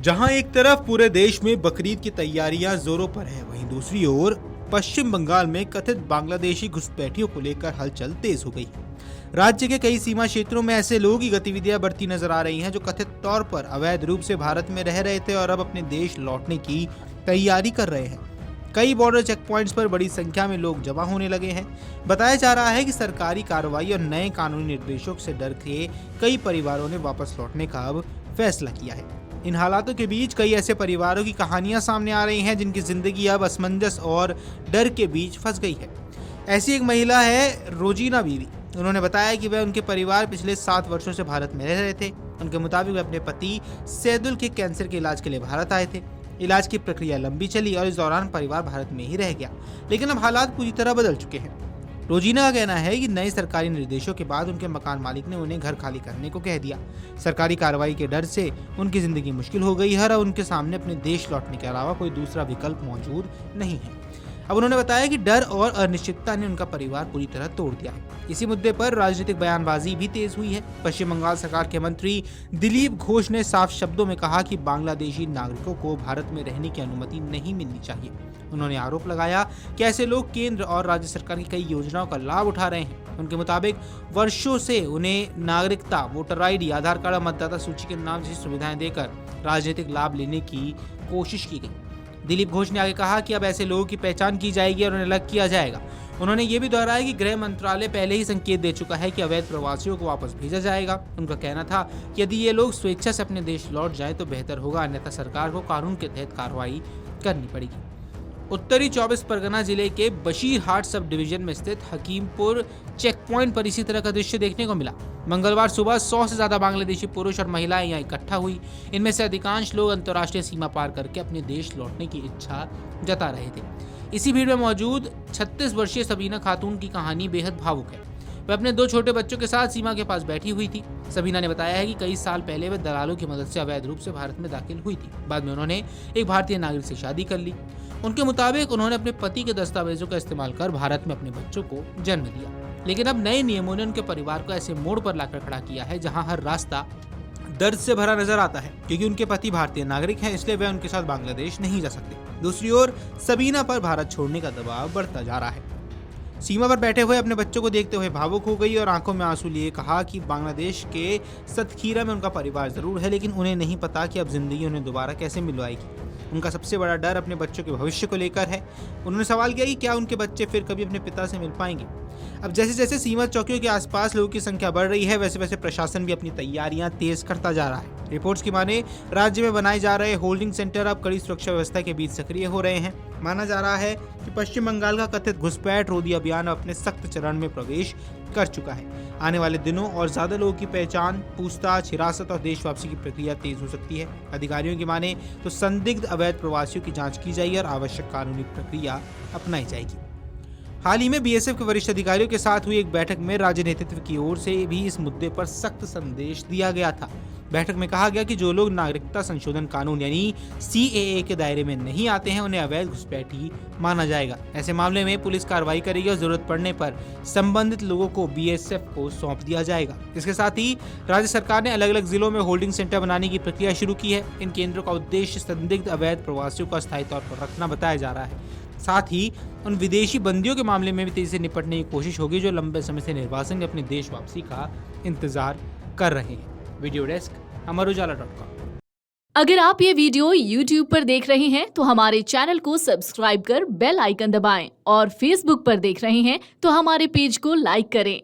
जहां एक तरफ पूरे देश में बकरीद की तैयारियां जोरों पर है, वहीं दूसरी ओर पश्चिम बंगाल में कथित बांग्लादेशी घुसपैठियों को लेकर हलचल तेज हो गई है। राज्य के कई सीमा क्षेत्रों में ऐसे लोगों की गतिविधियां बढ़ती नजर आ रही हैं जो कथित तौर पर अवैध रूप से भारत में रह रहे थे और अब अपने देश लौटने की तैयारी कर रहे हैं। कई बॉर्डर चेक पॉइंट्स पर बड़ी संख्या में लोग जमा होने लगे हैं। बताया जा रहा है कि सरकारी कार्रवाई और नए कानूनी निर्देशों से डर के कई परिवारों ने वापस लौटने का अब फैसला किया है। इन हालातों के बीच कई ऐसे परिवारों की कहानियां सामने आ रही हैं जिनकी जिंदगी अब असमंजस और डर के बीच फंस गई है। ऐसी एक महिला है रोजीना बीवी। उन्होंने बताया कि वह उनके परिवार पिछले 7 वर्षों से भारत में रह रहे थे। उनके मुताबिक वे अपने पति सैदुल के कैंसर के इलाज के लिए भारत आए थे। इलाज की प्रक्रिया लंबी चली और इस दौरान परिवार भारत में ही रह गया, लेकिन अब हालात पूरी तरह बदल चुके हैं। रोजीना का कहना है कि नए सरकारी निर्देशों के बाद उनके मकान मालिक ने उन्हें घर खाली करने को कह दिया। सरकारी कार्रवाई के डर से उनकी जिंदगी मुश्किल हो गई है और उनके सामने अपने देश लौटने के अलावा कोई दूसरा विकल्प मौजूद नहीं है। अब उन्होंने बताया कि डर और अनिश्चितता ने उनका परिवार पूरी तरह तोड़ दिया है। इसी मुद्दे पर राजनीतिक बयानबाजी भी तेज हुई है। पश्चिम बंगाल सरकार के मंत्री दिलीप घोष ने साफ शब्दों में कहा कि बांग्लादेशी नागरिकों को भारत में रहने की अनुमति नहीं मिलनी चाहिए। उन्होंने आरोप लगाया कि ऐसे लोग केंद्र और राज्य सरकार की कई योजनाओं का लाभ उठा रहे हैं। उनके मुताबिक वर्षों से उन्हें नागरिकता, वोटर ID, आधार कार्ड और मतदाता सूची के नाम जैसी सुविधाएं देकर राजनीतिक लाभ लेने की कोशिश की गई। दिलीप घोष ने आगे कहा कि अब ऐसे लोगों की पहचान की जाएगी और उन्हें अलग किया जाएगा। उन्होंने ये भी दोहराया कि गृह मंत्रालय पहले ही संकेत दे चुका है कि अवैध प्रवासियों को वापस भेजा जाएगा। उनका कहना था कि यदि ये लोग स्वेच्छा से अपने देश लौट जाएं तो बेहतर होगा, अन्यथा सरकार को कानून के तहत कार्रवाई करनी पड़ेगी। उत्तरी 24 परगना जिले के बशीरहाट सब डिवीजन में स्थित हकीमपुर चेक पॉइंट पर इसी तरह का दृश्य देखने को मिला। मंगलवार सुबह 100 से ज्यादा बांग्लादेशी पुरुष और महिलाएं यहाँ इकट्ठा हुई। इनमें से अधिकांश लोग अंतर्राष्ट्रीय सीमा पार करके अपने देश लौटने की इच्छा जता रहे थे। इसी भीड़ में मौजूद 36 वर्षीय सबीना खातून की कहानी बेहद भावुक है। वह अपने 2 छोटे बच्चों के साथ सीमा के पास बैठी हुई थी। सबीना ने बताया है कि कई साल पहले वह दलालों की मदद से अवैध रूप से भारत में दाखिल हुई थी। बाद में उन्होंने एक भारतीय नागरिक से शादी कर ली। उनके मुताबिक उन्होंने अपने पति के दस्तावेजों का इस्तेमाल कर भारत में अपने बच्चों को जन्म दिया, लेकिन अब नए नियमों ने उनके परिवार को ऐसे मोड़ पर लाकर खड़ा किया है जहां हर रास्ता दर्द से भरा नजर आता है। क्योंकि उनके पति भारतीय नागरिक हैं, इसलिए वे उनके साथ बांग्लादेश नहीं जा सकते। दूसरी ओर सबीना पर भारत छोड़ने का दबाव बढ़ता जा रहा है। सीमा पर बैठे हुए अपने बच्चों को देखते हुए भावुक हो गई और आंखों में आंसू लिए कहा कि बांग्लादेश के सतखीरा में उनका परिवार जरूर है, लेकिन उन्हें नहीं पता कि अब जिंदगी उन्हें दोबारा कैसे मिलवाएगी। उनका सबसे बड़ा डर अपने बच्चों के भविष्य को लेकर है। उन्होंने सवाल किया कि क्या उनके बच्चे फिर कभी अपने पिता से मिल पाएंगे। अब जैसे जैसे सीमा चौकियों के आसपास लोगों की संख्या बढ़ रही है, वैसे वैसे प्रशासन भी अपनी तैयारियां तेज करता जा रहा है। रिपोर्ट्स की माने राज्य में बनाए जा रहे होल्डिंग सेंटर अब कड़ी सुरक्षा व्यवस्था के बीच सक्रिय हो रहे हैं। माना जा रहा है कि पश्चिम बंगाल का कथित घुसपैठ रोधी अभियान अपने सख्त चरण में प्रवेश कर चुका है। आने वाले दिनों और ज्यादा लोगों की पहचान, पूछताछ, हिरासत और देश वापसी की प्रक्रिया तेज हो सकती है। अधिकारियों की माने तो संदिग्ध अवैध प्रवासियों की जांच की जाएगी और आवश्यक कानूनी प्रक्रिया अपनाई जाएगी। हाल ही में BSF के वरिष्ठ अधिकारियों के साथ हुई एक बैठक में राज्य नेतृत्व की ओर से भी इस मुद्दे पर सख्त संदेश दिया गया था। बैठक में कहा गया कि जो लोग नागरिकता संशोधन कानून यानी CAA के दायरे में नहीं आते हैं, उन्हें अवैध घुसपैठी माना जाएगा। ऐसे मामले में पुलिस कार्रवाई करेगी और जरूरत पड़ने पर संबंधित लोगों को BSF को सौंप दिया जाएगा। इसके साथ ही राज्य सरकार ने अलग अलग जिलों में होल्डिंग सेंटर बनाने की प्रक्रिया शुरू की है। इन केंद्रों का उद्देश्य संदिग्ध अवैध प्रवासियों को अस्थायी तौर पर रखना बताया जा रहा है। साथ ही उन विदेशी बंदियों के मामले में भी तेजी से निपटने की कोशिश होगी जो लंबे समय से निर्वासन या अपने देश वापसी का इंतजार कर रहे हैं। वीडियो डेस्क अमरउजाला.com। अगर आप ये वीडियो YouTube पर देख रहे हैं तो हमारे चैनल को सब्सक्राइब कर बेल आइकन दबाएं और Facebook पर देख रहे हैं तो हमारे पेज को लाइक करें।